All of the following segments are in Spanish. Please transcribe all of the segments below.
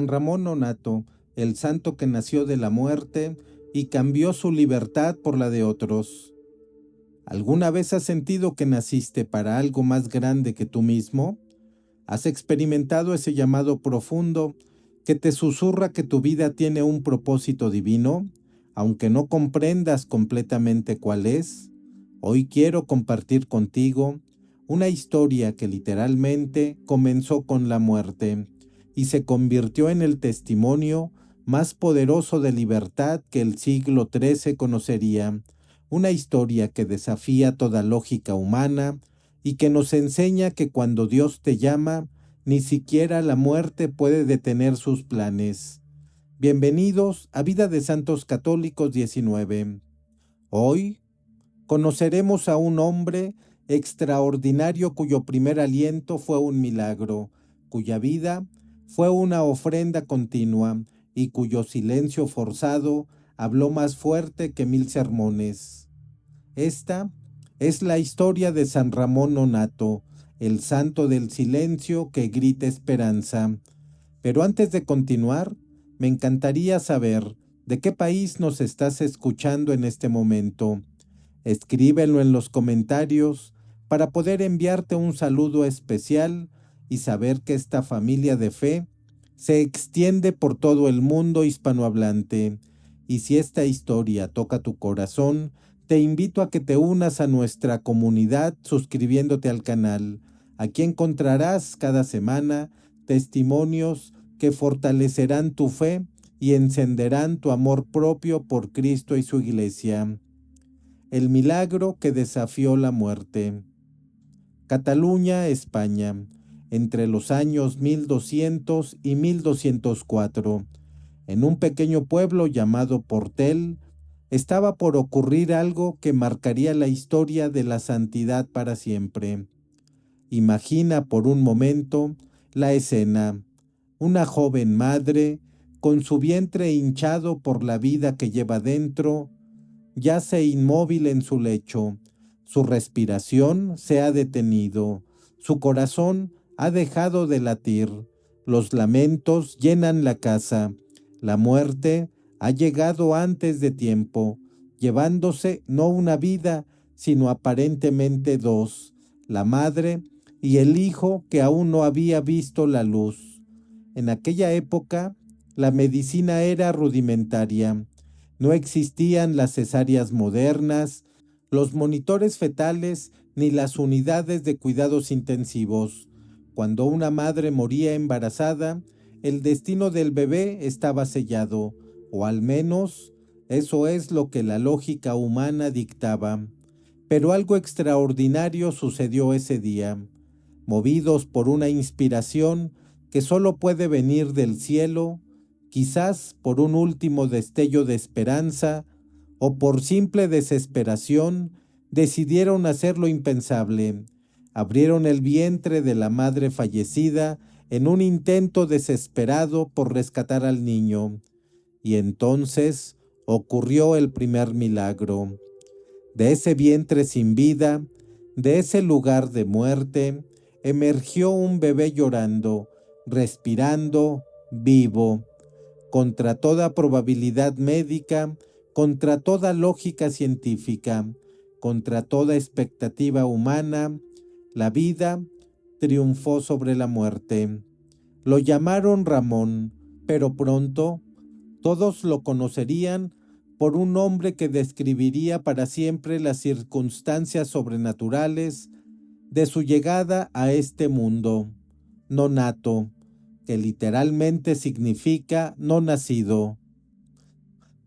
San Ramón Nonnato, el santo que nació de la muerte y cambió su libertad por la de otros. ¿Alguna vez has sentido que naciste para algo más grande que tú mismo? ¿Has experimentado ese llamado profundo que te susurra que tu vida tiene un propósito divino, aunque no comprendas completamente cuál es? Hoy quiero compartir contigo una historia que literalmente comenzó con la muerte y se convirtió en el testimonio más poderoso de libertad que el siglo XIII conocería. Una historia que desafía toda lógica humana y que nos enseña que cuando Dios te llama, ni siquiera la muerte puede detener sus planes. Bienvenidos a Vida de Santos Católicos 19. Hoy conoceremos a un hombre extraordinario cuyo primer aliento fue un milagro, cuya vida fue una ofrenda continua y cuyo silencio forzado habló más fuerte que 1000 sermones. Esta es la historia de San Ramón Nonnato, el santo del silencio que grita esperanza. Pero antes de continuar, me encantaría saber de qué país nos estás escuchando en este momento. Escríbelo en los comentarios para poder enviarte un saludo especial y saber que esta familia de fe se extiende por todo el mundo hispanohablante. Y si esta historia toca tu corazón, te invito a que te unas a nuestra comunidad suscribiéndote al canal. Aquí encontrarás cada semana testimonios que fortalecerán tu fe y encenderán tu amor propio por Cristo y su Iglesia. El milagro que desafió la muerte. Cataluña, España, entre los años 1200 y 1204. En un pequeño pueblo llamado Portel, estaba por ocurrir algo que marcaría la historia de la santidad para siempre. Imagina por un momento la escena: una joven madre, con su vientre hinchado por la vida que lleva dentro, yace inmóvil en su lecho. Su respiración se ha detenido, su corazón ha dejado de latir, los lamentos llenan la casa, la muerte ha llegado antes de tiempo, llevándose no una vida, sino aparentemente dos, la madre y el hijo que aún no había visto la luz. En aquella época, la medicina era rudimentaria. No existían las cesáreas modernas, los monitores fetales ni las unidades de cuidados intensivos. Cuando una madre moría embarazada, el destino del bebé estaba sellado, o al menos eso es lo que la lógica humana dictaba. Pero algo extraordinario sucedió ese día. Movidos por una inspiración que solo puede venir del cielo, quizás por un último destello de esperanza o por simple desesperación, decidieron hacer lo impensable. Abrieron el vientre de la madre fallecida en un intento desesperado por rescatar al niño. Y entonces ocurrió el primer milagro. De ese vientre sin vida, de ese lugar de muerte, emergió un bebé llorando, respirando, vivo. Contra toda probabilidad médica, contra toda lógica científica, contra toda expectativa humana, la vida triunfó sobre la muerte. Lo llamaron Ramón, pero pronto todos lo conocerían por un nombre que describiría para siempre las circunstancias sobrenaturales de su llegada a este mundo: Nonnato, que literalmente significa no nacido,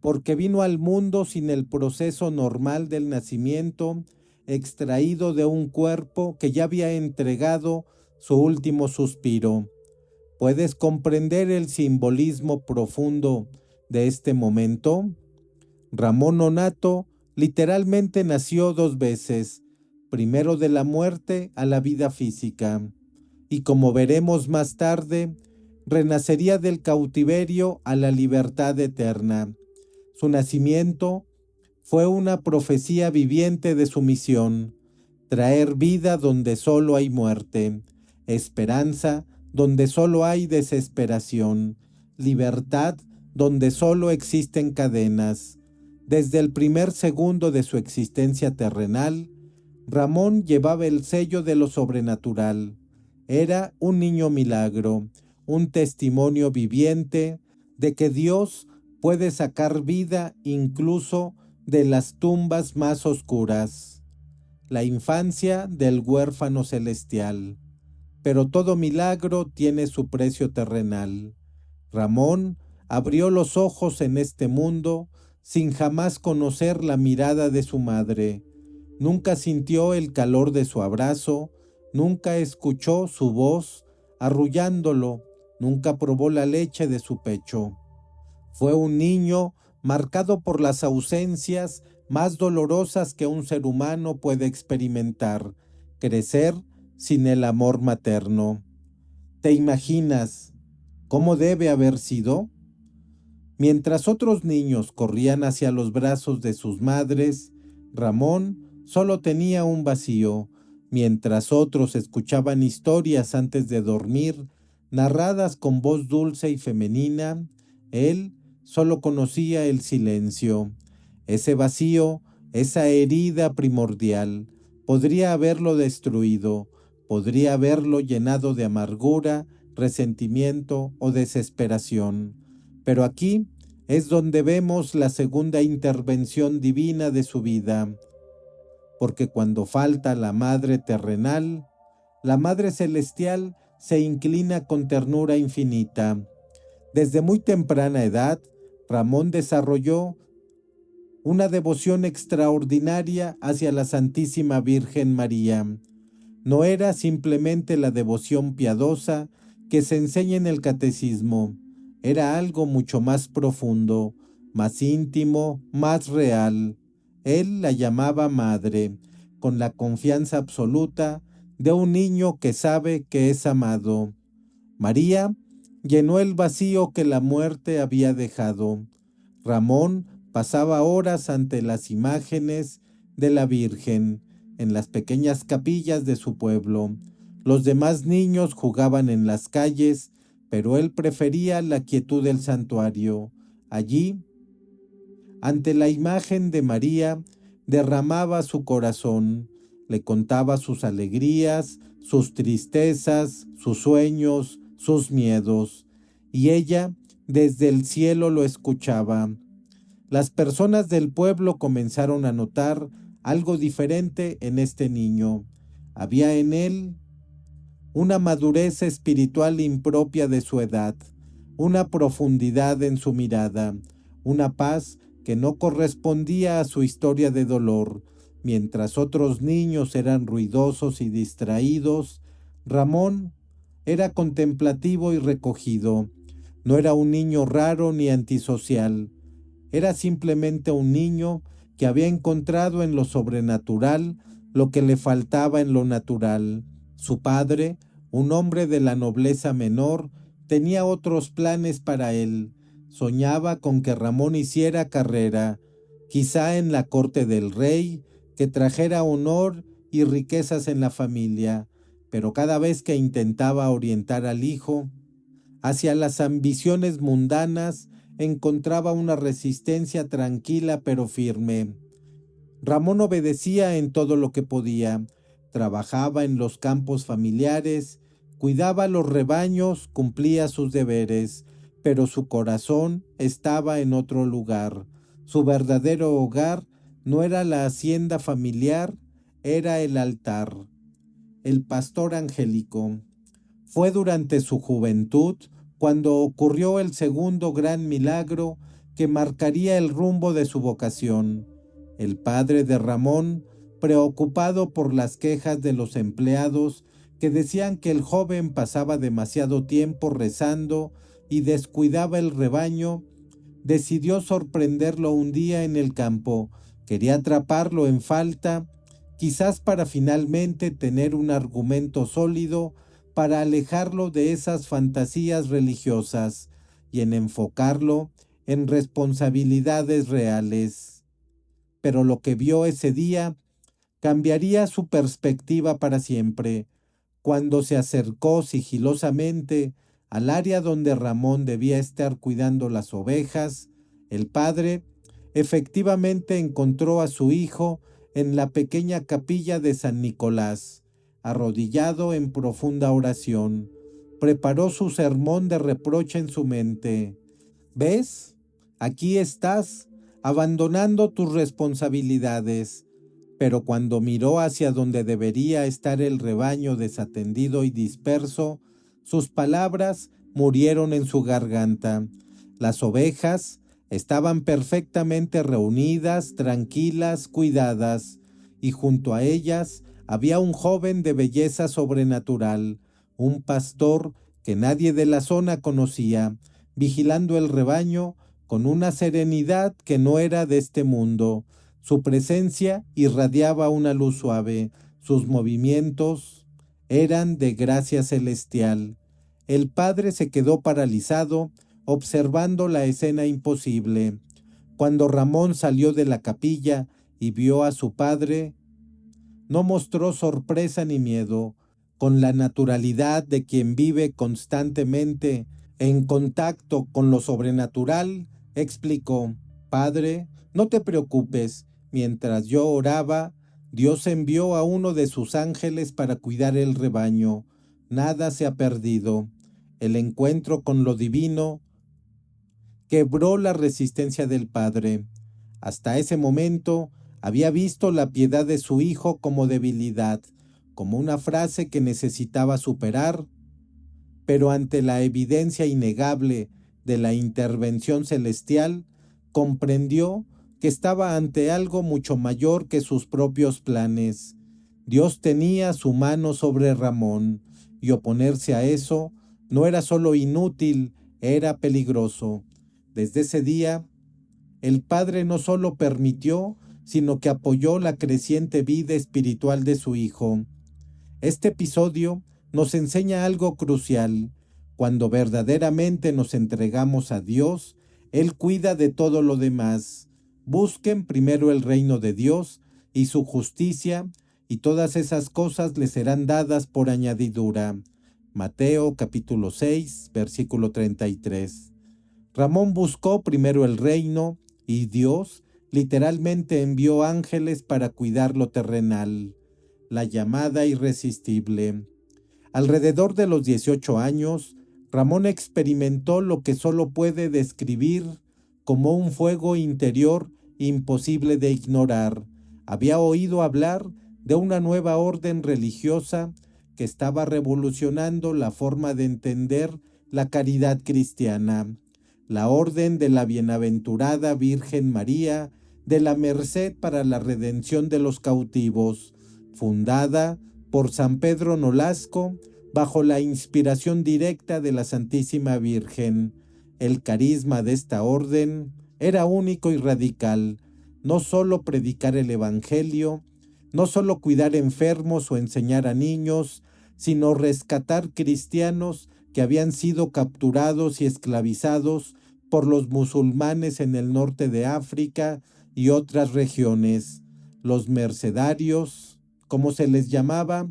porque vino al mundo sin el proceso normal del nacimiento, extraído de un cuerpo que ya había entregado su último suspiro. ¿Puedes comprender el simbolismo profundo de este momento? Ramón Nonnato literalmente nació dos veces, primero de la muerte a la vida física, y como veremos más tarde, renacería del cautiverio a la libertad eterna. Su nacimiento fue una profecía viviente de su misión: traer vida donde solo hay muerte, esperanza donde solo hay desesperación, libertad donde solo existen cadenas. Desde el primer segundo de su existencia terrenal, Ramón llevaba el sello de lo sobrenatural. Era un niño milagro, un testimonio viviente de que Dios puede sacar vida incluso de las tumbas más oscuras. La infancia del huérfano celestial. Pero todo milagro tiene su precio terrenal. Ramón abrió los ojos en este mundo sin jamás conocer la mirada de su madre. Nunca sintió el calor de su abrazo, nunca escuchó su voz arrullándolo, nunca probó la leche de su pecho. Fue un niño marcado por las ausencias más dolorosas que un ser humano puede experimentar: crecer sin el amor materno. ¿Te imaginas cómo debe haber sido? Mientras otros niños corrían hacia los brazos de sus madres, Ramón solo tenía un vacío. Mientras otros escuchaban historias antes de dormir, narradas con voz dulce y femenina, él solo conocía el silencio. Ese vacío, esa herida primordial, podría haberlo destruido, podría haberlo llenado de amargura, resentimiento o desesperación. Pero aquí es donde vemos la segunda intervención divina de su vida, porque cuando falta la madre terrenal, la madre celestial se inclina con ternura infinita. Desde muy temprana edad, Ramón desarrolló una devoción extraordinaria hacia la Santísima Virgen María. No era simplemente la devoción piadosa que se enseña en el catecismo, era algo mucho más profundo, más íntimo, más real. Él la llamaba madre, con la confianza absoluta de un niño que sabe que es amado. María llenó el vacío que la muerte había dejado. Ramón pasaba horas ante las imágenes de la Virgen en las pequeñas capillas de su pueblo. Los demás niños jugaban en las calles, pero él prefería la quietud del santuario. Allí, ante la imagen de María, derramaba su corazón, le contaba sus alegrías, sus tristezas, sus sueños, sus miedos, y ella desde el cielo lo escuchaba. Las personas del pueblo comenzaron a notar algo diferente en este niño. Había en él una madurez espiritual impropia de su edad, una profundidad en su mirada, una paz que no correspondía a su historia de dolor. Mientras otros niños eran ruidosos y distraídos, Ramón era contemplativo y recogido. No era un niño raro ni antisocial. Era simplemente un niño que había encontrado en lo sobrenatural lo que le faltaba en lo natural. Su padre, un hombre de la nobleza menor, tenía otros planes para él. Soñaba con que Ramón hiciera carrera, quizá en la corte del rey, que trajera honor y riquezas en la familia, pero cada vez que intentaba orientar al hijo hacia las ambiciones mundanas, encontraba una resistencia tranquila pero firme. Ramón obedecía en todo lo que podía, trabajaba en los campos familiares, cuidaba los rebaños, cumplía sus deberes, pero su corazón estaba en otro lugar. Su verdadero hogar no era la hacienda familiar, era el altar. El pastor angélico. Fue durante su juventud cuando ocurrió el segundo gran milagro que marcaría el rumbo de su vocación. El padre de Ramón, preocupado por las quejas de los empleados que decían que el joven pasaba demasiado tiempo rezando y descuidaba el rebaño, decidió sorprenderlo un día en el campo. Quería atraparlo en falta, quizás para finalmente tener un argumento sólido para alejarlo de esas fantasías religiosas y en enfocarlo en responsabilidades reales. Pero lo que vio ese día cambiaría su perspectiva para siempre. Cuando se acercó sigilosamente al área donde Ramón debía estar cuidando las ovejas, el padre efectivamente encontró a su hijo en la pequeña capilla de San Nicolás, arrodillado en profunda oración. Preparó su sermón de reproche en su mente. ¿Ves? Aquí estás, abandonando tus responsabilidades. Pero cuando miró hacia donde debería estar el rebaño desatendido y disperso, sus palabras murieron en su garganta. Las ovejas estaban perfectamente reunidas, tranquilas, cuidadas, y junto a ellas había un joven de belleza sobrenatural, un pastor que nadie de la zona conocía, vigilando el rebaño con una serenidad que no era de este mundo. Su presencia irradiaba una luz suave, sus movimientos eran de gracia celestial. El padre se quedó paralizado, observando la escena imposible. Cuando Ramón salió de la capilla y vio a su padre, no mostró sorpresa ni miedo. Con la naturalidad de quien vive constantemente en contacto con lo sobrenatural, explicó: Padre, no te preocupes. Mientras yo oraba, Dios envió a uno de sus ángeles para cuidar el rebaño. Nada se ha perdido. El encuentro con lo divino quebró la resistencia del padre. Hasta ese momento había visto la piedad de su hijo como debilidad, como una frase que necesitaba superar, pero ante la evidencia innegable de la intervención celestial, comprendió que estaba ante algo mucho mayor que sus propios planes. Dios tenía su mano sobre Ramón, y oponerse a eso no era solo inútil, era peligroso. Desde ese día, el padre no solo permitió, sino que apoyó la creciente vida espiritual de su hijo. Este episodio nos enseña algo crucial. Cuando verdaderamente nos entregamos a Dios, Él cuida de todo lo demás. Busquen primero el reino de Dios y su justicia, y todas esas cosas les serán dadas por añadidura. Mateo capítulo 6, versículo 33. Ramón buscó primero el reino, y Dios literalmente envió ángeles para cuidar lo terrenal. La llamada irresistible. Alrededor de los 18 años, Ramón experimentó lo que solo puede describir como un fuego interior imposible de ignorar. Había oído hablar de una nueva orden religiosa que estaba revolucionando la forma de entender la caridad cristiana. La orden de la bienaventurada Virgen María de la Merced para la redención de los cautivos, fundada por San Pedro Nolasco bajo la inspiración directa de la Santísima Virgen. El carisma de esta orden era único y radical: no solo predicar el Evangelio, no solo cuidar enfermos o enseñar a niños, sino rescatar cristianos que habían sido capturados y esclavizados por los musulmanes en el norte de África y otras regiones. Los mercedarios, como se les llamaba,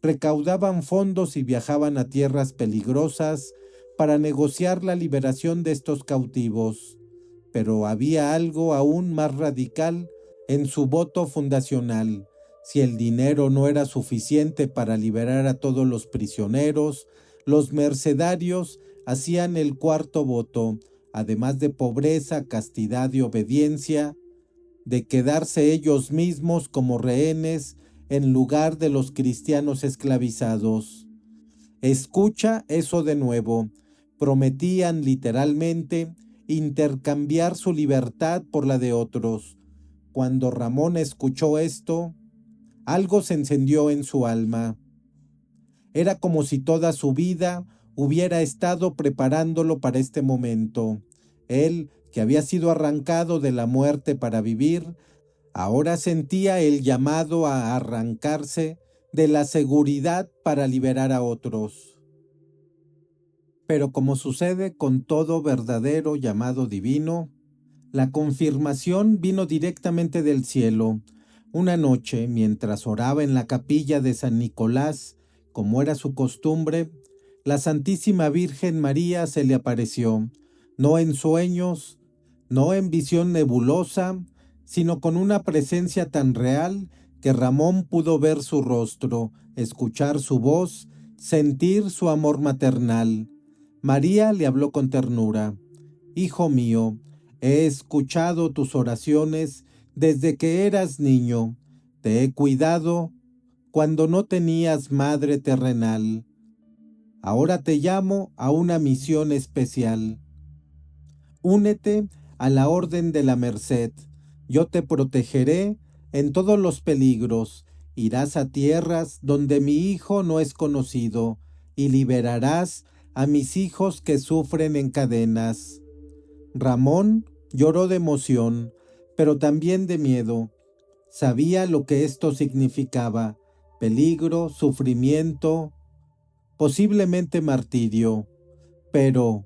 recaudaban fondos y viajaban a tierras peligrosas para negociar la liberación de estos cautivos. Pero había algo aún más radical en su voto fundacional. Si el dinero no era suficiente para liberar a todos los prisioneros, los mercedarios hacían el cuarto voto: además de pobreza, castidad y obediencia, de quedarse ellos mismos como rehenes en lugar de los cristianos esclavizados. Escucha eso de nuevo. Prometían literalmente intercambiar su libertad por la de otros. Cuando Ramón escuchó esto, algo se encendió en su alma. Era como si toda su vida hubiera estado preparándolo para este momento. Él, que había sido arrancado de la muerte para vivir, ahora sentía el llamado a arrancarse de la seguridad para liberar a otros. Pero como sucede con todo verdadero llamado divino, la confirmación vino directamente del cielo. Una noche, mientras oraba en la capilla de San Nicolás, como era su costumbre, la Santísima Virgen María se le apareció, no en sueños, no en visión nebulosa, sino con una presencia tan real que Ramón pudo ver su rostro, escuchar su voz, sentir su amor maternal. María le habló con ternura. Hijo mío, he escuchado tus oraciones desde que eras niño. Te he cuidado cuando no tenías madre terrenal. Ahora te llamo a una misión especial. Únete a la Orden de la Merced. Yo te protegeré en todos los peligros. Irás a tierras donde mi hijo no es conocido y liberarás a mis hijos que sufren en cadenas. Ramón lloró de emoción, pero también de miedo. Sabía lo que esto significaba: peligro, sufrimiento, posiblemente martirio. Pero,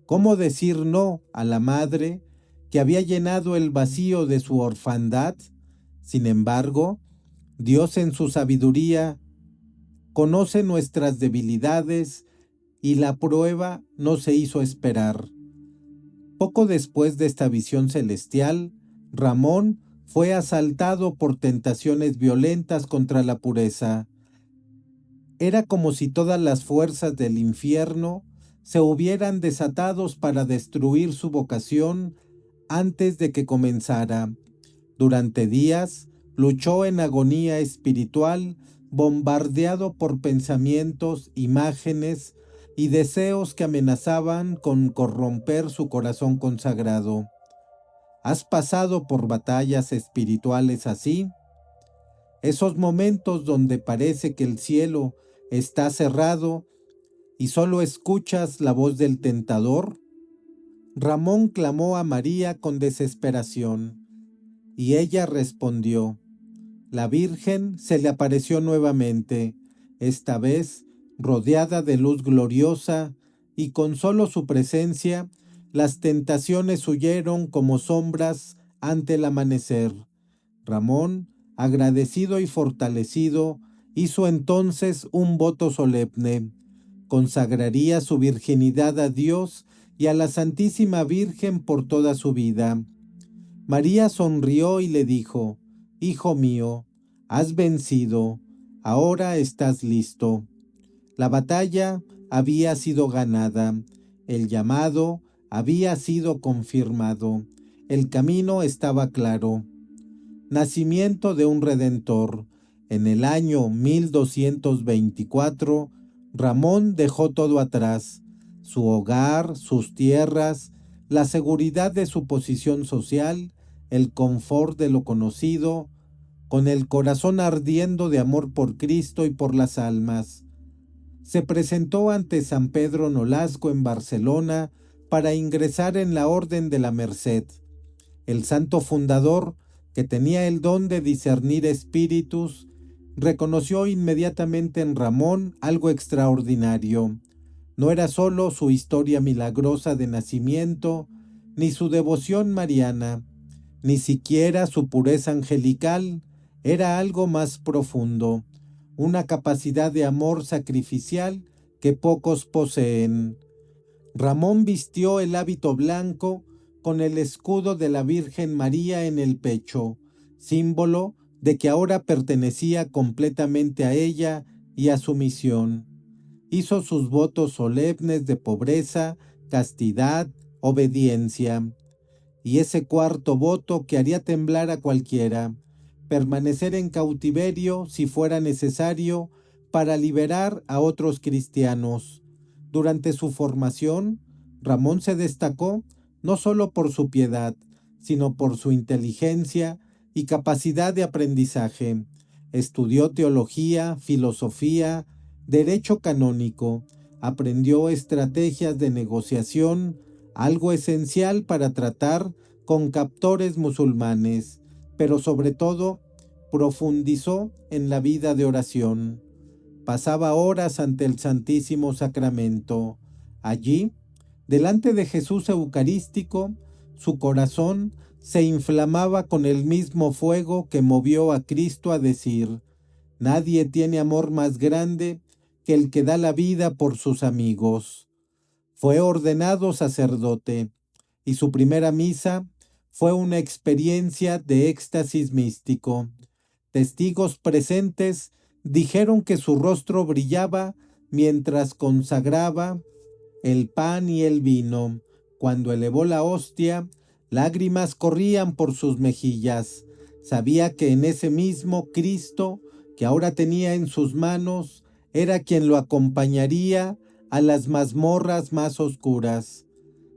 ¿cómo decir no a la madre que había llenado el vacío de su orfandad? Sin embargo, Dios en su sabiduría conoce nuestras debilidades y la prueba no se hizo esperar. Poco después de esta visión celestial, Ramón fue asaltado por tentaciones violentas contra la pureza. Era como si todas las fuerzas del infierno se hubieran desatados para destruir su vocación antes de que comenzara. Durante días luchó en agonía espiritual, bombardeado por pensamientos, imágenes y deseos que amenazaban con corromper su corazón consagrado. ¿Has pasado por batallas espirituales así? Esos momentos donde parece que el cielo está cerrado y solo escuchas la voz del tentador. Ramón clamó a María con desesperación, y ella respondió. La Virgen se le apareció nuevamente, esta vez rodeada de luz gloriosa, y con solo su presencia, las tentaciones huyeron como sombras ante el amanecer. Ramón, agradecido y fortalecido, hizo entonces un voto solemne. Consagraría su virginidad a Dios y a la Santísima Virgen por toda su vida. María sonrió y le dijo: Hijo mío, has vencido, ahora estás listo. La batalla había sido ganada, el llamado había sido confirmado, el camino estaba claro. Nacimiento de un Redentor. En el año 1224, Ramón dejó todo atrás: su hogar, sus tierras, la seguridad de su posición social, el confort de lo conocido, con el corazón ardiendo de amor por Cristo y por las almas. Se presentó ante San Pedro Nolasco en Barcelona para ingresar en la Orden de la Merced. El santo fundador, que tenía el don de discernir espíritus, reconoció inmediatamente en Ramón algo extraordinario. No era sólo su historia milagrosa de nacimiento, ni su devoción mariana, ni siquiera su pureza angelical, era algo más profundo, una capacidad de amor sacrificial que pocos poseen. Ramón vistió el hábito blanco con el escudo de la Virgen María en el pecho, símbolo de que ahora pertenecía completamente a ella y a su misión. Hizo sus votos solemnes de pobreza, castidad, obediencia. Y ese cuarto voto que haría temblar a cualquiera: permanecer en cautiverio si fuera necesario para liberar a otros cristianos. Durante su formación, Ramón se destacó no solo por su piedad, sino por su inteligencia y capacidad de aprendizaje. Estudió teología, filosofía, derecho canónico, aprendió estrategias de negociación, algo esencial para tratar con captores musulmanes, pero sobre todo profundizó en la vida de oración. Pasaba horas ante el Santísimo Sacramento. Allí, delante de Jesús Eucarístico, su corazón se inflamaba con el mismo fuego que movió a Cristo a decir: Nadie tiene amor más grande que el que da la vida por sus amigos. Fue ordenado sacerdote y su primera misa fue una experiencia de éxtasis místico. Testigos presentes dijeron que su rostro brillaba mientras consagraba el pan y el vino. Cuando elevó la hostia, lágrimas corrían por sus mejillas. Sabía que en ese mismo Cristo que ahora tenía en sus manos era quien lo acompañaría a las mazmorras más oscuras.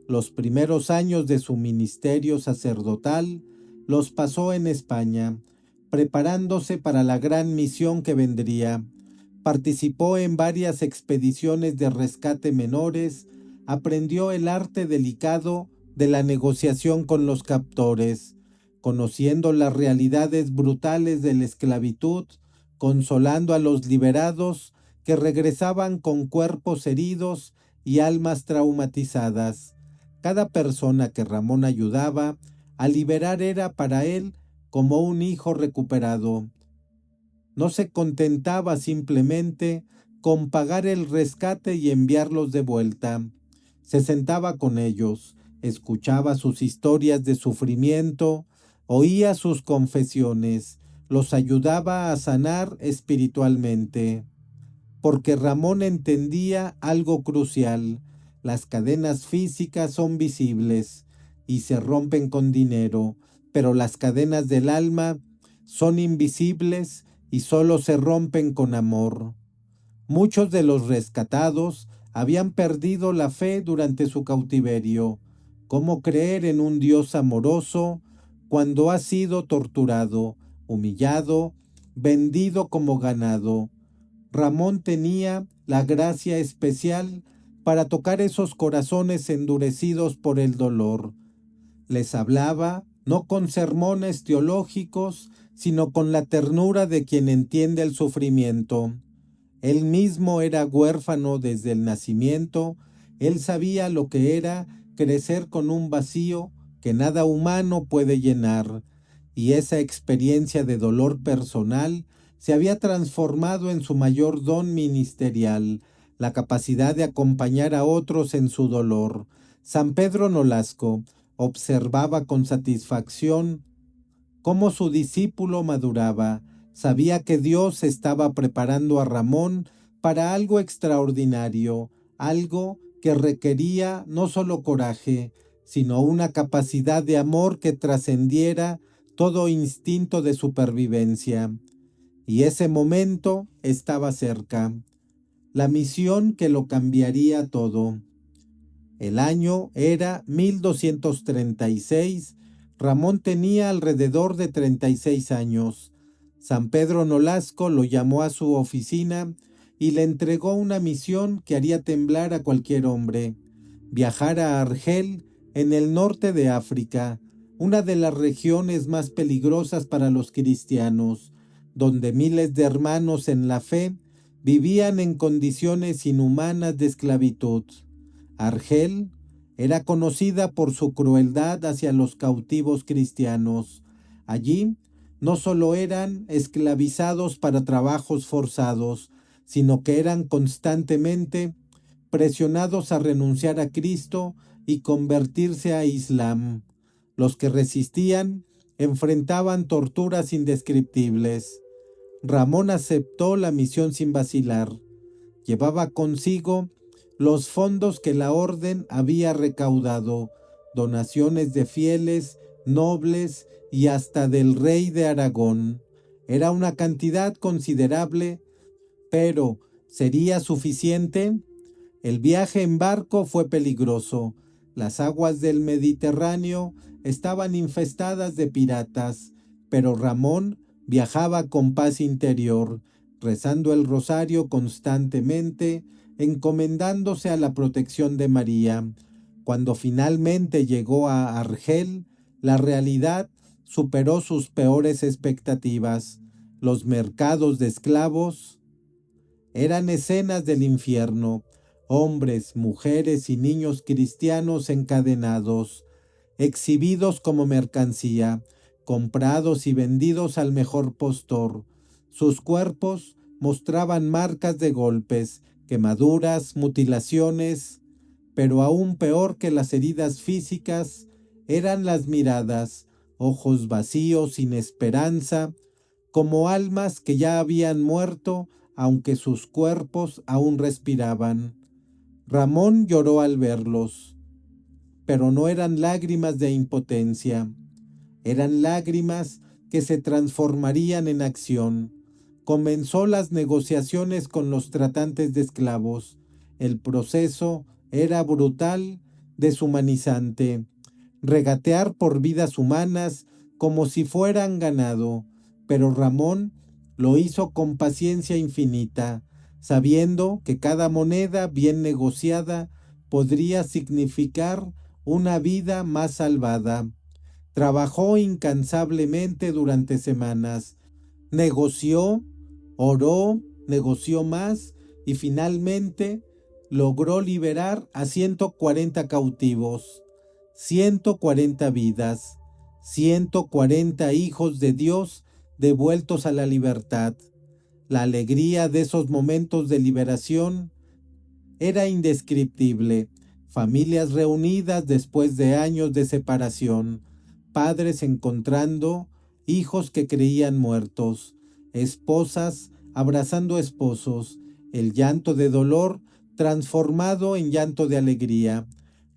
Los primeros años de su ministerio sacerdotal los pasó en España, preparándose para la gran misión que vendría. Participó en varias expediciones de rescate menores, aprendió el arte delicado de la negociación con los captores, conociendo las realidades brutales de la esclavitud, consolando a los liberados que regresaban con cuerpos heridos y almas traumatizadas. Cada persona que Ramón ayudaba a liberar era para él como un hijo recuperado. No se contentaba simplemente con pagar el rescate y enviarlos de vuelta. Se sentaba con ellos, escuchaba sus historias de sufrimiento, oía sus confesiones, los ayudaba a sanar espiritualmente. Porque Ramón entendía algo crucial: las cadenas físicas son visibles y se rompen con dinero, pero las cadenas del alma son invisibles y solo se rompen con amor. Muchos de los rescatados habían perdido la fe durante su cautiverio. ¿Cómo creer en un Dios amoroso cuando ha sido torturado, humillado, vendido como ganado? Ramón tenía la gracia especial para tocar esos corazones endurecidos por el dolor. Les hablaba no con sermones teológicos, sino con la ternura de quien entiende el sufrimiento. Él mismo era huérfano desde el nacimiento. Él sabía lo que era crecer con un vacío que nada humano puede llenar, y esa experiencia de dolor personal se había transformado en su mayor don ministerial, la capacidad de acompañar a otros en su dolor. San Pedro Nolasco observaba con satisfacción cómo su discípulo maduraba. Sabía que Dios estaba preparando a Ramón para algo extraordinario, algo que requería no solo coraje, sino una capacidad de amor que trascendiera todo instinto de supervivencia. Y ese momento estaba cerca, la misión que lo cambiaría todo. El año era 1236. Ramón tenía alrededor de 36 años. San Pedro Nolasco lo llamó a su oficina y le entregó una misión que haría temblar a cualquier hombre: viajar a Argel, en el norte de África, una de las regiones más peligrosas para los cristianos, donde miles de hermanos en la fe vivían en condiciones inhumanas de esclavitud. Argel era conocida por su crueldad hacia los cautivos cristianos. Allí no solo eran esclavizados para trabajos forzados, sino que eran constantemente presionados a renunciar a Cristo y convertirse a Islam. Los que resistían enfrentaban torturas indescriptibles. Ramón aceptó la misión sin vacilar. Llevaba consigo los fondos que la orden había recaudado, donaciones de fieles, nobles y hasta del rey de Aragón. Era una cantidad considerable, pero ¿sería suficiente? El viaje en barco fue peligroso. Las aguas del Mediterráneo estaban infestadas de piratas, pero Ramón viajaba con paz interior, rezando el rosario constantemente, encomendándose a la protección de María. Cuando finalmente llegó a Argel, la realidad superó sus peores expectativas. Los mercados de esclavos eran escenas del infierno: hombres, mujeres y niños cristianos encadenados, exhibidos como mercancía, comprados y vendidos al mejor postor. Sus cuerpos mostraban marcas de golpes, quemaduras, mutilaciones, pero aún peor que las heridas físicas eran las miradas, ojos vacíos, sin esperanza, como almas que ya habían muerto, aunque sus cuerpos aún respiraban. Ramón lloró al verlos, pero no eran lágrimas de impotencia, eran lágrimas que se transformarían en acción. Comenzó las negociaciones con los tratantes de esclavos. El proceso era brutal, deshumanizante. Regatear por vidas humanas como si fueran ganado, pero Ramón lo hizo con paciencia infinita, sabiendo que cada moneda bien negociada podría significar una vida más salvada. Trabajó incansablemente durante semanas, negoció, oró, negoció más y finalmente logró liberar a 140 cautivos, 140 vidas, 140 hijos de Dios devueltos a la libertad. La alegría de esos momentos de liberación era indescriptible. Familias reunidas después de años de separación, padres encontrando hijos que creían muertos, esposas abrazando esposos, el llanto de dolor transformado en llanto de alegría.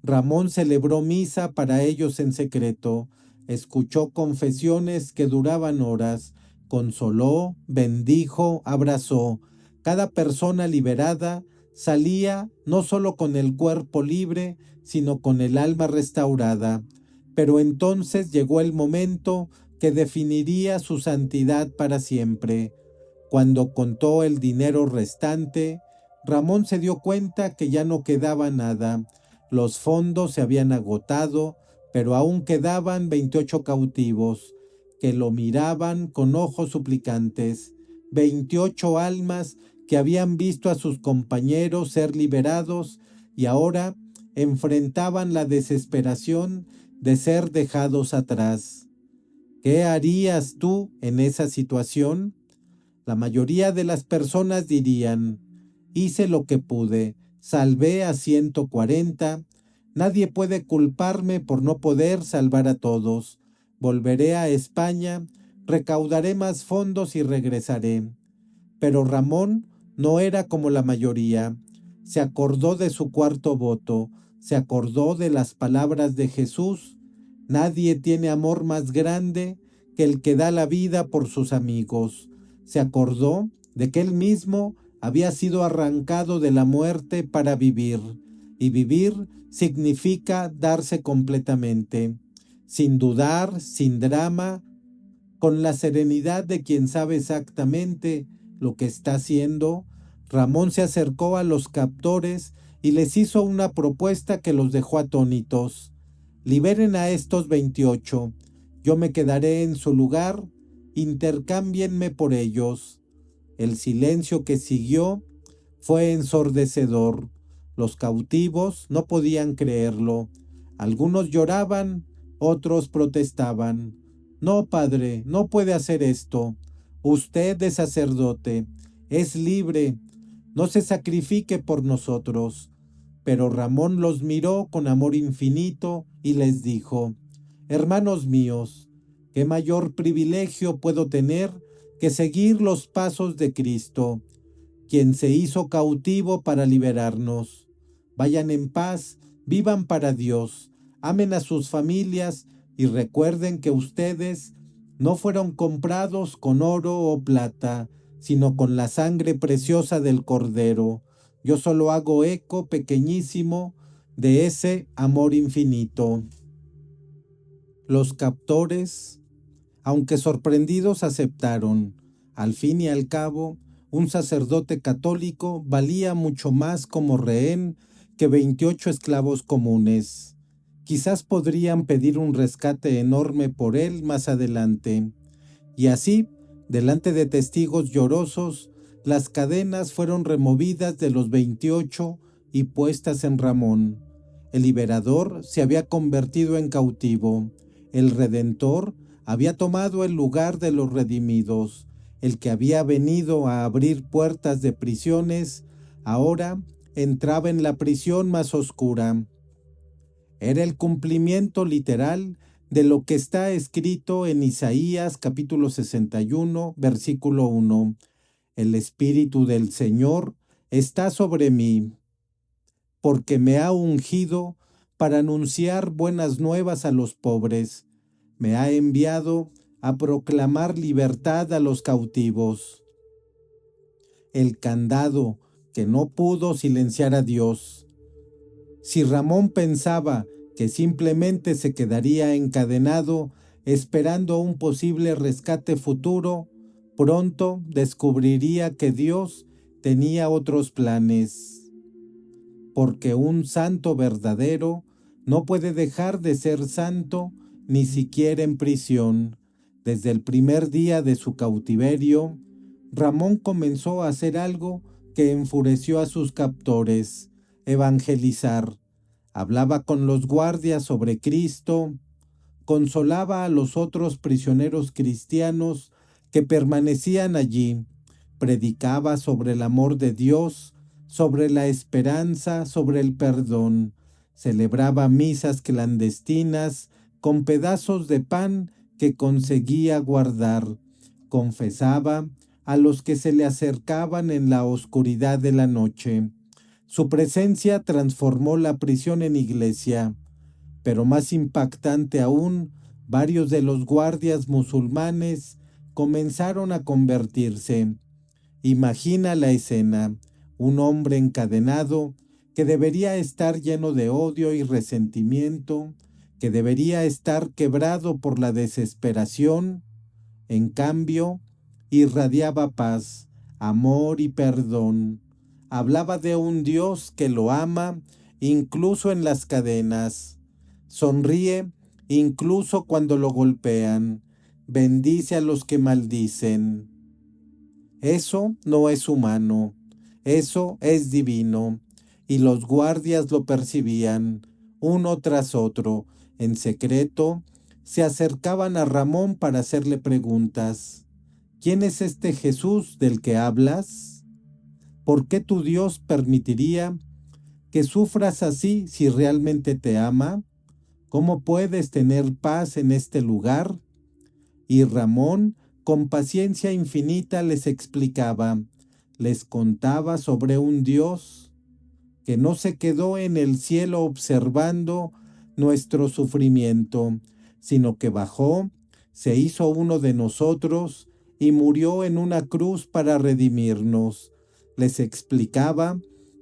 Ramón celebró misa para ellos en secreto, escuchó confesiones que duraban horas, consoló, bendijo, abrazó. Cada persona liberada salía no solo con el cuerpo libre, sino con el alma restaurada. Pero entonces llegó el momento que definiría su santidad para siempre. Cuando contó el dinero restante, Ramón se dio cuenta que ya no quedaba nada. Los fondos se habían agotado, pero aún quedaban 28 cautivos, que lo miraban con ojos suplicantes, 28 almas que habían visto a sus compañeros ser liberados y ahora enfrentaban la desesperación de ser dejados atrás. ¿Qué harías tú en esa situación? La mayoría de las personas dirían, hice lo que pude, salvé a 140, nadie puede culparme por no poder salvar a todos, volveré a España, recaudaré más fondos y regresaré. Pero Ramón no era como la mayoría. Se acordó de su cuarto voto, se acordó de las palabras de Jesús. Nadie tiene amor más grande que el que da la vida por sus amigos. Se acordó de que él mismo había sido arrancado de la muerte para vivir, y vivir significa darse completamente, sin dudar, sin drama, con la serenidad de quien sabe exactamente lo que está haciendo. Ramón se acercó a los captores y les hizo una propuesta que los dejó atónitos. Liberen a estos 28, yo me quedaré en su lugar, intercámbienme por ellos. El silencio que siguió fue ensordecedor. Los cautivos no podían creerlo. Algunos lloraban, otros protestaban. No, padre, no puede hacer esto. Usted es sacerdote, es libre, no se sacrifique por nosotros. Pero Ramón los miró con amor infinito y les dijo, hermanos míos, ¿qué mayor privilegio puedo tener que seguir los pasos de Cristo, quien se hizo cautivo para liberarnos? Vayan en paz, vivan para Dios, amen a sus familias y recuerden que ustedes no fueron comprados con oro o plata, sino con la sangre preciosa del Cordero. Yo solo hago eco pequeñísimo de ese amor infinito. Los captores, aunque sorprendidos, aceptaron. Al fin y al cabo, un sacerdote católico valía mucho más como rehén que 28 esclavos comunes. Quizás podrían pedir un rescate enorme por él más adelante. Y así, delante de testigos llorosos, las cadenas fueron removidas de los 28 y puestas en Ramón. El liberador se había convertido en cautivo. El redentor había tomado el lugar de los redimidos. el que había venido a abrir puertas de prisiones, ahora entraba en la prisión más oscura. Era el cumplimiento literal de lo que está escrito en Isaías capítulo 61, versículo 1. El Espíritu del Señor está sobre mí, porque me ha ungido para anunciar buenas nuevas a los pobres. Me ha enviado a proclamar libertad a los cautivos. El candado que no pudo silenciar a Dios. Si Ramón pensaba que simplemente se quedaría encadenado esperando un posible rescate futuro, pronto descubriría que Dios tenía otros planes. Porque un santo verdadero no puede dejar de ser santo ni siquiera en prisión. Desde el primer día de su cautiverio, Ramón comenzó a hacer algo que enfureció a sus captores: evangelizar. Hablaba con los guardias sobre Cristo, consolaba a los otros prisioneros cristianos que permanecían allí, predicaba sobre el amor de Dios, sobre la esperanza, sobre el perdón, celebraba misas clandestinas con pedazos de pan que conseguía guardar, confesaba a los que se le acercaban en la oscuridad de la noche. Su presencia transformó la prisión en iglesia, pero más impactante aún, varios de los guardias musulmanes comenzaron a convertirse. Imagina la escena: un hombre encadenado que debería estar lleno de odio y resentimiento, que debería estar quebrado por la desesperación, en cambio, irradiaba paz, amor y perdón. Hablaba de un Dios que lo ama incluso en las cadenas. Sonríe incluso cuando lo golpean. Bendice a los que maldicen. Eso no es humano, eso es divino. Y los guardias lo percibían, uno tras otro, en secreto. Se acercaban a Ramón para hacerle preguntas. ¿Quién es este Jesús del que hablas? ¿Por qué tu Dios permitiría que sufras así si realmente te ama? ¿Cómo puedes tener paz en este lugar? Y Ramón, con paciencia infinita, les explicaba, les contaba sobre un Dios que no se quedó en el cielo observando nuestro sufrimiento, sino que bajó, se hizo uno de nosotros y murió en una cruz para redimirnos. Les explicaba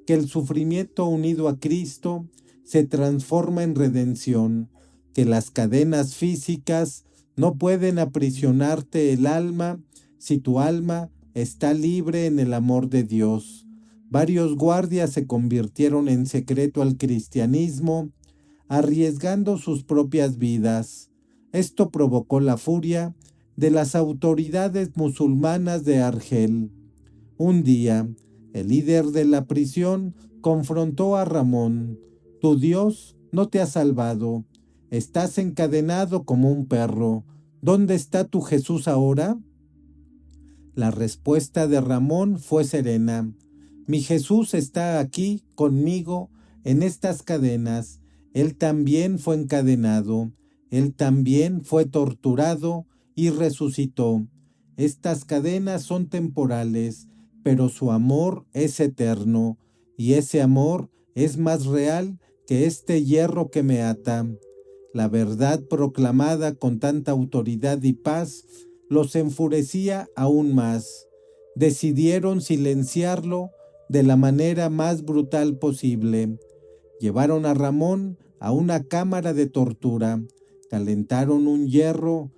que el sufrimiento unido a Cristo se transforma en redención, que las cadenas físicas no pueden aprisionarte el alma si tu alma está libre en el amor de Dios. Varios guardias se convirtieron en secreto al cristianismo, arriesgando sus propias vidas. Esto provocó la furia de las autoridades musulmanas de Argel. Un día, el líder de la prisión confrontó a Ramón. Tu Dios no te ha salvado. Estás encadenado como un perro. ¿Dónde está tu Jesús ahora? La respuesta de Ramón fue serena. Mi Jesús está aquí conmigo en estas cadenas. Él también fue encadenado. Él también fue torturado y resucitó. Estas cadenas son temporales, pero su amor es eterno, y ese amor es más real que este hierro que me ata. La verdad proclamada con tanta autoridad y paz los enfurecía aún más. Decidieron silenciarlo de la manera más brutal posible. Llevaron a Ramón a una cámara de tortura, calentaron un hierro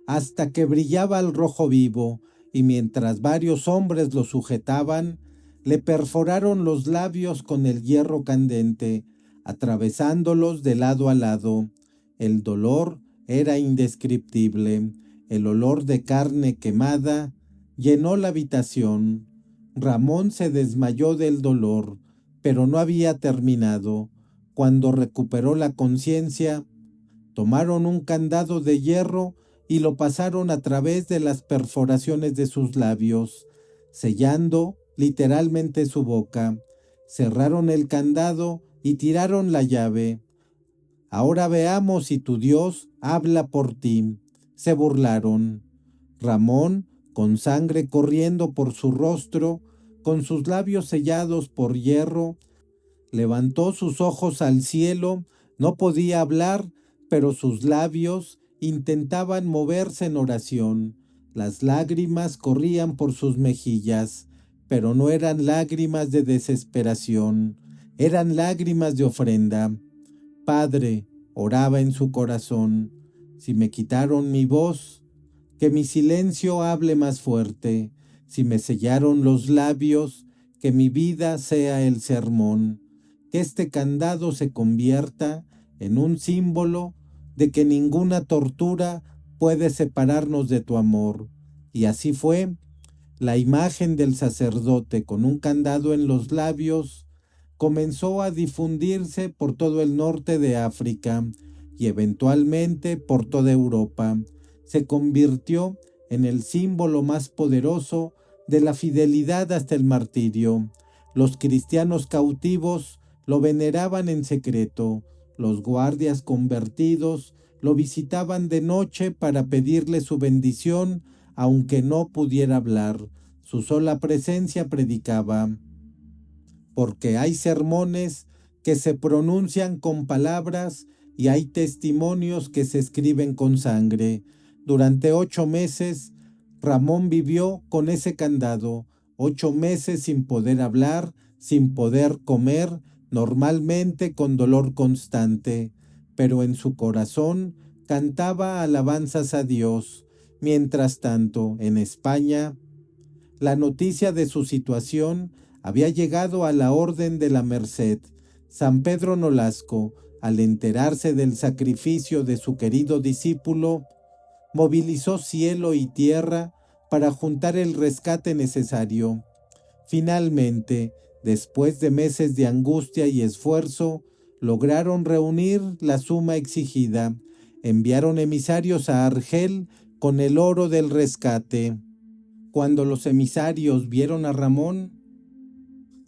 hasta que brillaba al rojo vivo, y mientras varios hombres lo sujetaban, le perforaron los labios con el hierro candente, atravesándolos de lado a lado. El dolor era indescriptible. El olor de carne quemada llenó la habitación. Ramón se desmayó del dolor, pero no había terminado. Cuando recuperó la conciencia, tomaron un candado de hierro y lo pasaron a través de las perforaciones de sus labios, sellando literalmente su boca. Cerraron el candado y tiraron la llave. Ahora veamos si tu Dios habla por ti. Se burlaron. Ramón, con sangre corriendo por su rostro, con sus labios sellados por hierro, levantó sus ojos al cielo. No podía hablar, pero sus labios intentaban moverse en oración. Las lágrimas corrían por sus mejillas, pero no eran lágrimas de desesperación, eran lágrimas de ofrenda. Padre, oraba en su corazón, si me quitaron mi voz, que mi silencio hable más fuerte. Si me sellaron los labios, que mi vida sea el sermón. Que este candado se convierta en un símbolo de que ninguna tortura puede separarnos de tu amor. Y así fue. La imagen del sacerdote con un candado en los labios comenzó a difundirse por todo el norte de África y eventualmente por toda Europa. Se convirtió en el símbolo más poderoso de la fidelidad hasta el martirio. Los cristianos cautivos lo veneraban en secreto. Los guardias convertidos lo visitaban de noche para pedirle su bendición, aunque no pudiera hablar. Su sola presencia predicaba. Porque hay sermones que se pronuncian con palabras y hay testimonios que se escriben con sangre. Durante 8 meses, Ramón vivió con ese candado, 8 meses sin poder hablar, sin poder comer, normalmente con dolor constante, pero en su corazón cantaba alabanzas a Dios. Mientras tanto, en España, la noticia de su situación había llegado a la Orden de la Merced. San Pedro Nolasco, al enterarse del sacrificio de su querido discípulo, movilizó cielo y tierra para juntar el rescate necesario. Finalmente, después de meses de angustia y esfuerzo, lograron reunir la suma exigida. Enviaron emisarios a Argel con el oro del rescate. Cuando los emisarios vieron a Ramón,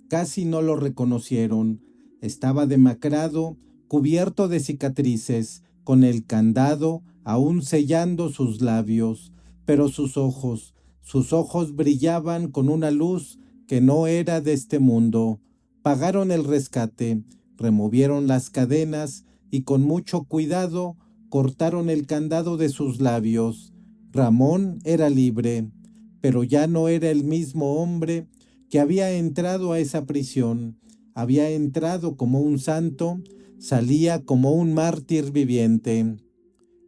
casi no lo reconocieron. Estaba demacrado, cubierto de cicatrices, con el candado aún sellando sus labios, pero sus ojos brillaban con una luz que no era de este mundo. Pagaron el rescate, removieron las cadenas y con mucho cuidado cortaron el candado de sus labios. Ramón era libre, pero ya no era el mismo hombre que había entrado a esa prisión. Había entrado como un santo, salía como un mártir viviente.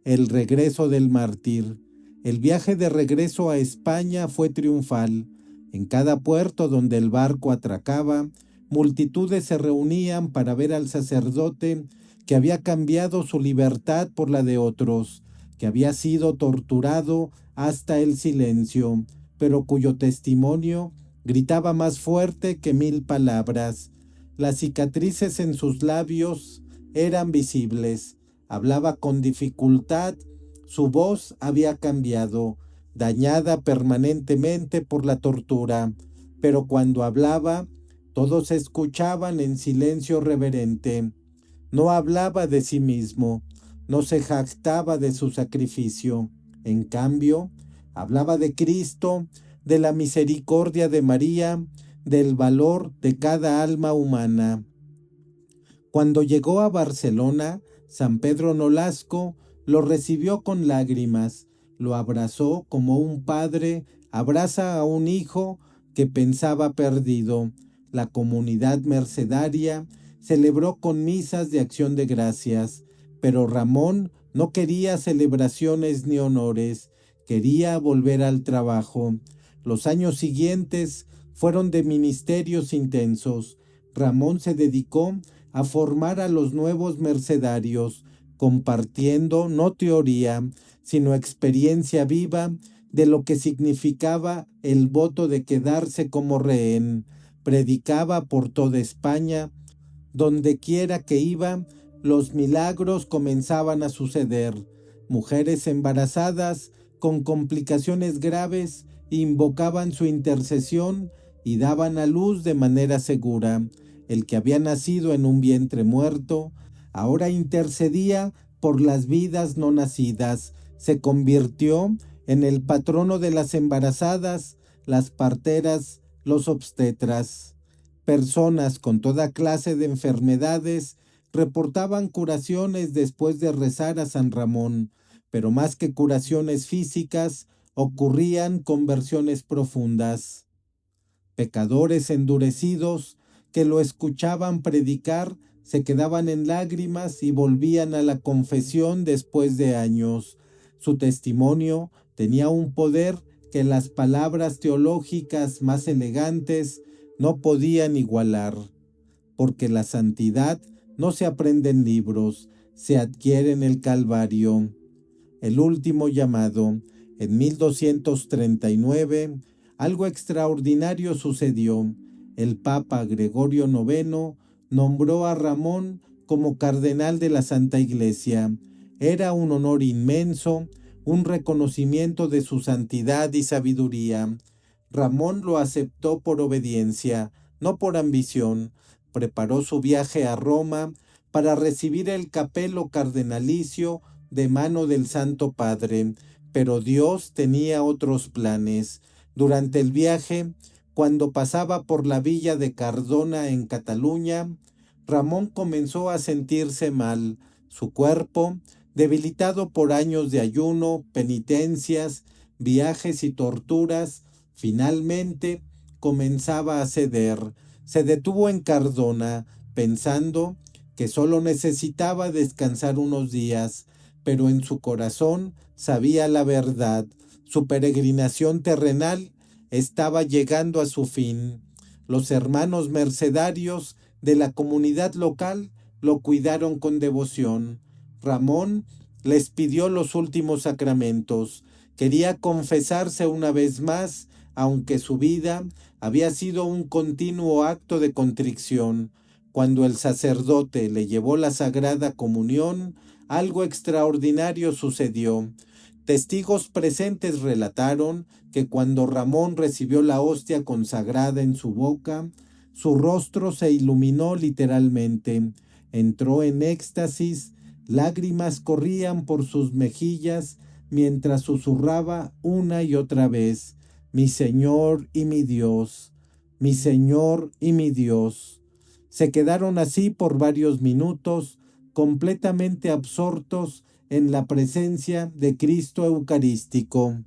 El regreso del mártir. El viaje de regreso a España fue triunfal. En cada puerto donde el barco atracaba, multitudes se reunían para ver al sacerdote que había cambiado su libertad por la de otros, que había sido torturado hasta el silencio, pero cuyo testimonio gritaba más fuerte que 1000 palabras. Las cicatrices en sus labios eran visibles. Hablaba con dificultad, su voz había cambiado, dañada permanentemente por la tortura, pero cuando hablaba, todos escuchaban en silencio reverente. No hablaba de sí mismo, no se jactaba de su sacrificio. En cambio, hablaba de Cristo, de la misericordia de María, del valor de cada alma humana. Cuando llegó a Barcelona, San Pedro Nolasco lo recibió con lágrimas, lo abrazó como un padre abraza a un hijo que pensaba perdido. La comunidad mercedaria celebró con misas de acción de gracias, pero Ramón no quería celebraciones ni honores, quería volver al trabajo. Los años siguientes fueron de ministerios intensos. Ramón se dedicó a formar a los nuevos mercedarios, compartiendo no teoría, sino experiencia viva de lo que significaba el voto de quedarse como rehén. Predicaba por toda España. Donde quiera que iba, los milagros comenzaban a suceder. Mujeres embarazadas con complicaciones graves invocaban su intercesión y daban a luz de manera segura. El que había nacido en un vientre muerto, ahora intercedía por las vidas no nacidas. Se convirtió en el patrono de las embarazadas, las parteras, los obstetras. Personas con toda clase de enfermedades reportaban curaciones después de rezar a San Ramón, pero más que curaciones físicas, ocurrían conversiones profundas. Pecadores endurecidos que lo escuchaban predicar se quedaban en lágrimas y volvían a la confesión después de años. Su testimonio tenía un poder que las palabras teológicas más elegantes no podían igualar, porque la santidad no se aprende en libros, se adquiere en el Calvario. El último llamado. En 1239, algo extraordinario sucedió. El Papa Gregorio IX nombró a Ramón como cardenal de la Santa Iglesia. Era un honor inmenso, un reconocimiento de su santidad y sabiduría. Ramón lo aceptó por obediencia, no por ambición. Preparó su viaje a Roma para recibir el capelo cardenalicio de mano del Santo Padre, pero Dios tenía otros planes. Durante el viaje, cuando pasaba por la villa de Cardona en Cataluña, Ramón comenzó a sentirse mal. Su cuerpo, debilitado por años de ayuno, penitencias, viajes y torturas, finalmente comenzaba a ceder. Se detuvo en Cardona, pensando que solo necesitaba descansar unos días, pero en su corazón sabía la verdad. Su peregrinación terrenal estaba llegando a su fin. Los hermanos mercedarios de la comunidad local lo cuidaron con devoción. Ramón les pidió los últimos sacramentos. Quería confesarse una vez más, aunque su vida había sido un continuo acto de contrición. Cuando el sacerdote le llevó la Sagrada Comunión, algo extraordinario sucedió. Testigos presentes relataron que cuando Ramón recibió la hostia consagrada en su boca, su rostro se iluminó literalmente. Entró en éxtasis, lágrimas corrían por sus mejillas mientras susurraba una y otra vez: mi Señor y mi Dios, mi Señor y mi Dios. Se quedaron así por varios minutos, completamente absortos en la presencia de Cristo Eucarístico.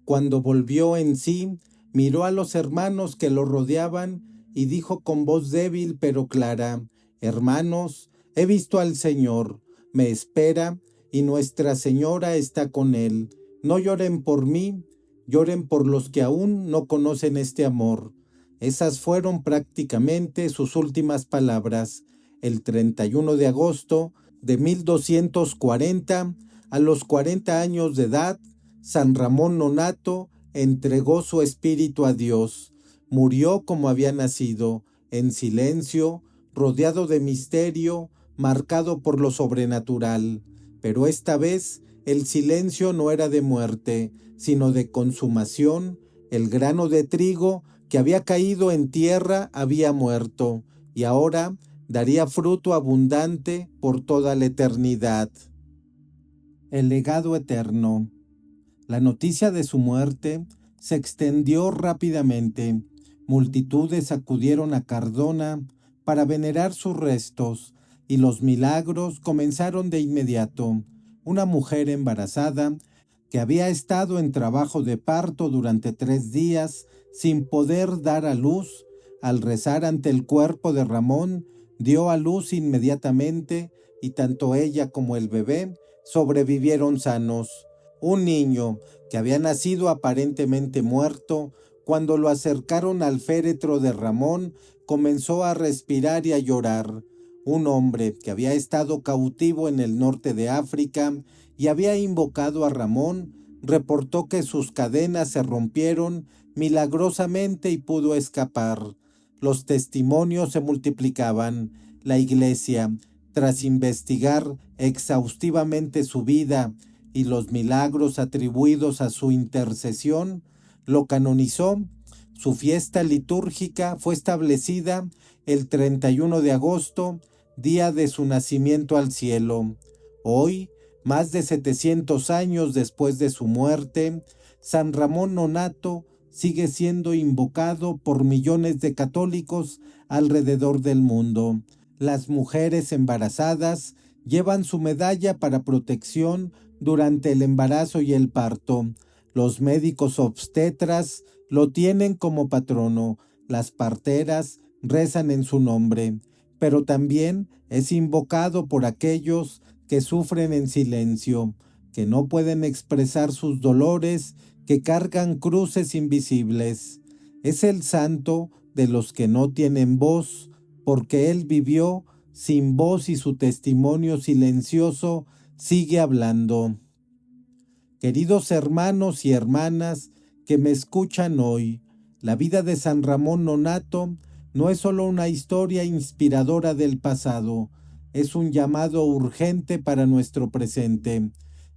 Cuando volvió en sí, miró a los hermanos que lo rodeaban y dijo con voz débil pero clara: hermanos, he visto al Señor, me espera y Nuestra Señora está con él. No lloren por mí, lloren por los que aún no conocen este amor. Esas fueron prácticamente sus últimas palabras. El 31 de agosto de 1240, a los 40 años de edad, San Ramón Nonnato entregó su espíritu a Dios. Murió como había nacido, en silencio, rodeado de misterio, marcado por lo sobrenatural. Pero esta vez el silencio no era de muerte, sino de consumación. El grano de trigo que había caído en tierra había muerto, y ahora daría fruto abundante por toda la eternidad. El legado eterno. La noticia de su muerte se extendió rápidamente. Multitudes acudieron a Cardona para venerar sus restos, y los milagros comenzaron de inmediato. Una mujer embarazada, que había estado en trabajo de parto durante 3 días sin poder dar a luz, al rezar ante el cuerpo de Ramón, dio a luz inmediatamente, y tanto ella como el bebé sobrevivieron sanos. Un niño que había nacido aparentemente muerto, cuando lo acercaron al féretro de Ramón, comenzó a respirar y a llorar. Un hombre que había estado cautivo en el norte de África y había invocado a Ramón, reportó que sus cadenas se rompieron milagrosamente y pudo escapar. Los testimonios se multiplicaban. La Iglesia, tras investigar exhaustivamente su vida y los milagros atribuidos a su intercesión, lo canonizó. Su fiesta litúrgica fue establecida el 31 de agosto, día de su nacimiento al cielo. Hoy, más de 700 años después de su muerte, San Ramón Nonnato sigue siendo invocado por millones de católicos alrededor del mundo. Las mujeres embarazadas llevan su medalla para protección durante el embarazo y el parto. Los médicos obstetras lo tienen como patrono. Las parteras rezan en su nombre, pero también es invocado por aquellos que sufren en silencio, que no pueden expresar sus dolores, que cargan cruces invisibles. Es el santo de los que no tienen voz, porque él vivió sin voz y su testimonio silencioso sigue hablando. Queridos hermanos y hermanas que me escuchan hoy, la vida de San Ramón Nonnato no es solo una historia inspiradora del pasado, es un llamado urgente para nuestro presente.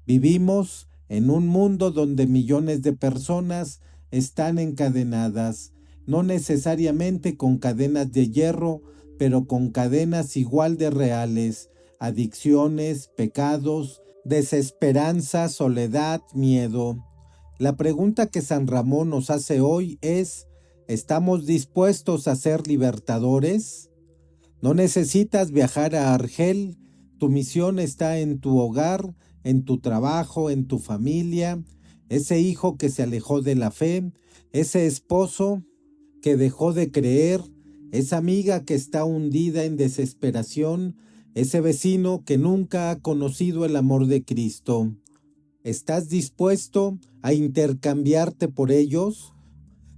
Vivimos en un mundo donde millones de personas están encadenadas, no necesariamente con cadenas de hierro, pero con cadenas igual de reales, adicciones, pecados, desesperanza, soledad, miedo. La pregunta que San Ramón nos hace hoy es, ¿estamos dispuestos a ser libertadores? No necesitas viajar a Argel, tu misión está en tu hogar, en tu trabajo, en tu familia, ese hijo que se alejó de la fe, ese esposo que dejó de creer, esa amiga que está hundida en desesperación, ese vecino que nunca ha conocido el amor de Cristo. ¿Estás dispuesto a intercambiarte por ellos?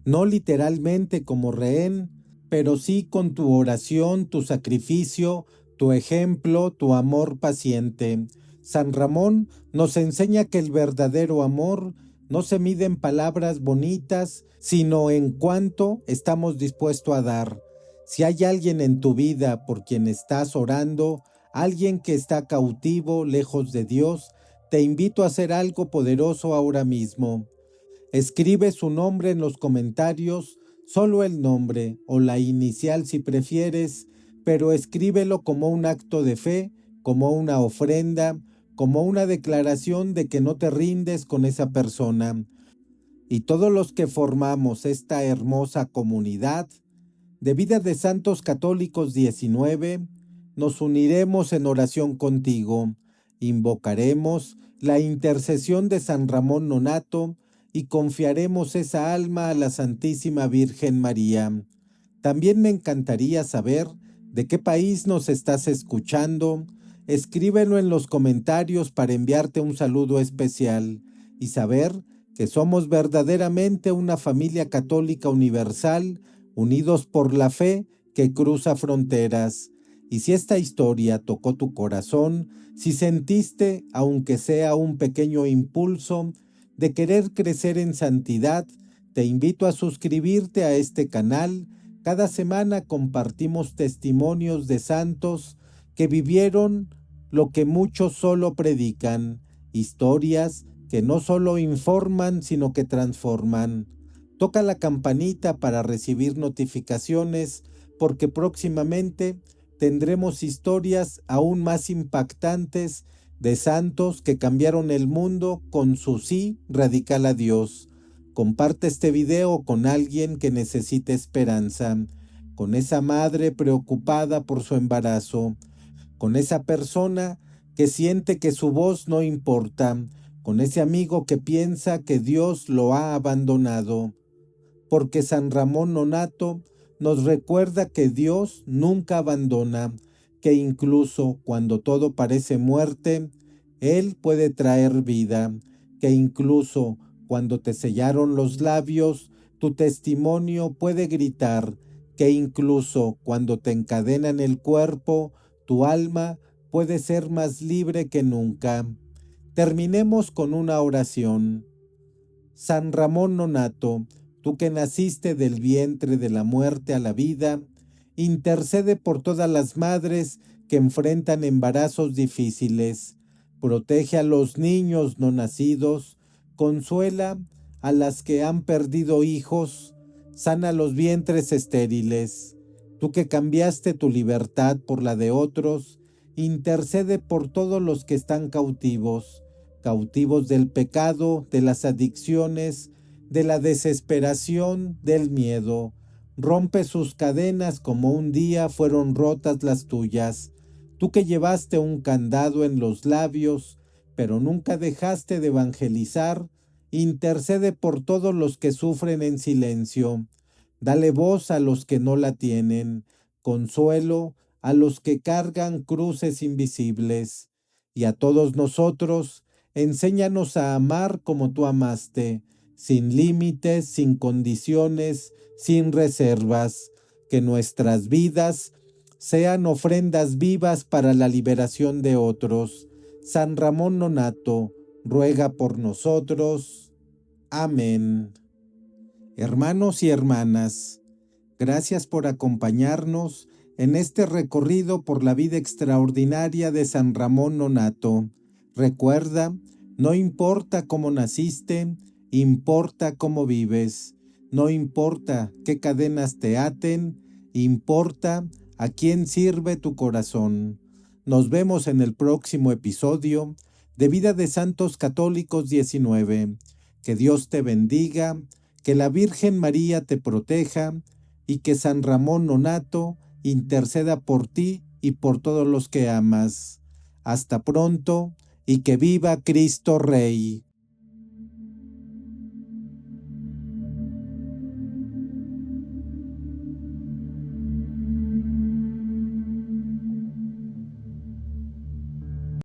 No literalmente como rehén, pero sí con tu oración, tu sacrificio, tu ejemplo, tu amor paciente. San Ramón nos enseña que el verdadero amor no se mide en palabras bonitas, sino en cuánto estamos dispuestos a dar. Si hay alguien en tu vida por quien estás orando, alguien que está cautivo, lejos de Dios, te invito a hacer algo poderoso ahora mismo. Escribe su nombre en los comentarios, solo el nombre o la inicial si prefieres, pero escríbelo como un acto de fe, como una ofrenda, como una declaración de que no te rindes con esa persona. Y todos los que formamos esta hermosa comunidad de Vida de Santos Católicos 19, nos uniremos en oración contigo, invocaremos la intercesión de San Ramón Nonnato y confiaremos esa alma a la Santísima Virgen María. También me encantaría saber de qué país nos estás escuchando. Escríbelo en los comentarios para enviarte un saludo especial y saber que somos verdaderamente una familia católica universal, unidos por la fe que cruza fronteras. Y si esta historia tocó tu corazón, si sentiste, aunque sea un pequeño impulso, de querer crecer en santidad, te invito a suscribirte a este canal. Cada semana compartimos testimonios de santos que vivieron lo que muchos solo predican, historias que no solo informan, sino que transforman. Toca la campanita para recibir notificaciones, porque próximamente tendremos historias aún más impactantes de santos que cambiaron el mundo con su sí radical a Dios. Comparte este video con alguien que necesite esperanza, con esa madre preocupada por su embarazo, con esa persona que siente que su voz no importa, con ese amigo que piensa que Dios lo ha abandonado. Porque San Ramón Nonnato nos recuerda que Dios nunca abandona, que incluso cuando todo parece muerte, Él puede traer vida, que incluso cuando te sellaron los labios, tu testimonio puede gritar, que incluso cuando te encadenan el cuerpo, tu alma puede ser más libre que nunca. Terminemos con una oración. San Ramón Nonnato, tú que naciste del vientre de la muerte a la vida, intercede por todas las madres que enfrentan embarazos difíciles, protege a los niños no nacidos, consuela a las que han perdido hijos, sana los vientres estériles. Tú que cambiaste tu libertad por la de otros, intercede por todos los que están cautivos, cautivos del pecado, de las adicciones, de la desesperación, del miedo. Rompe sus cadenas como un día fueron rotas las tuyas. Tú que llevaste un candado en los labios, pero nunca dejaste de evangelizar, intercede por todos los que sufren en silencio. Dale voz a los que no la tienen, consuelo a los que cargan cruces invisibles. Y a todos nosotros, enséñanos a amar como tú amaste, sin límites, sin condiciones, sin reservas, que nuestras vidas sean ofrendas vivas para la liberación de otros. San Ramón Nonnato, ruega por nosotros. Amén. Hermanos y hermanas, gracias por acompañarnos en este recorrido por la vida extraordinaria de San Ramón Nonnato. Recuerda, no importa cómo naciste, importa cómo vives. No importa qué cadenas te aten, importa a quién sirve tu corazón. Nos vemos en el próximo episodio de Vida de Santos Católicos 19. Que Dios te bendiga, que la Virgen María te proteja y que San Ramón Nonnato interceda por ti y por todos los que amas. Hasta pronto y que viva Cristo Rey.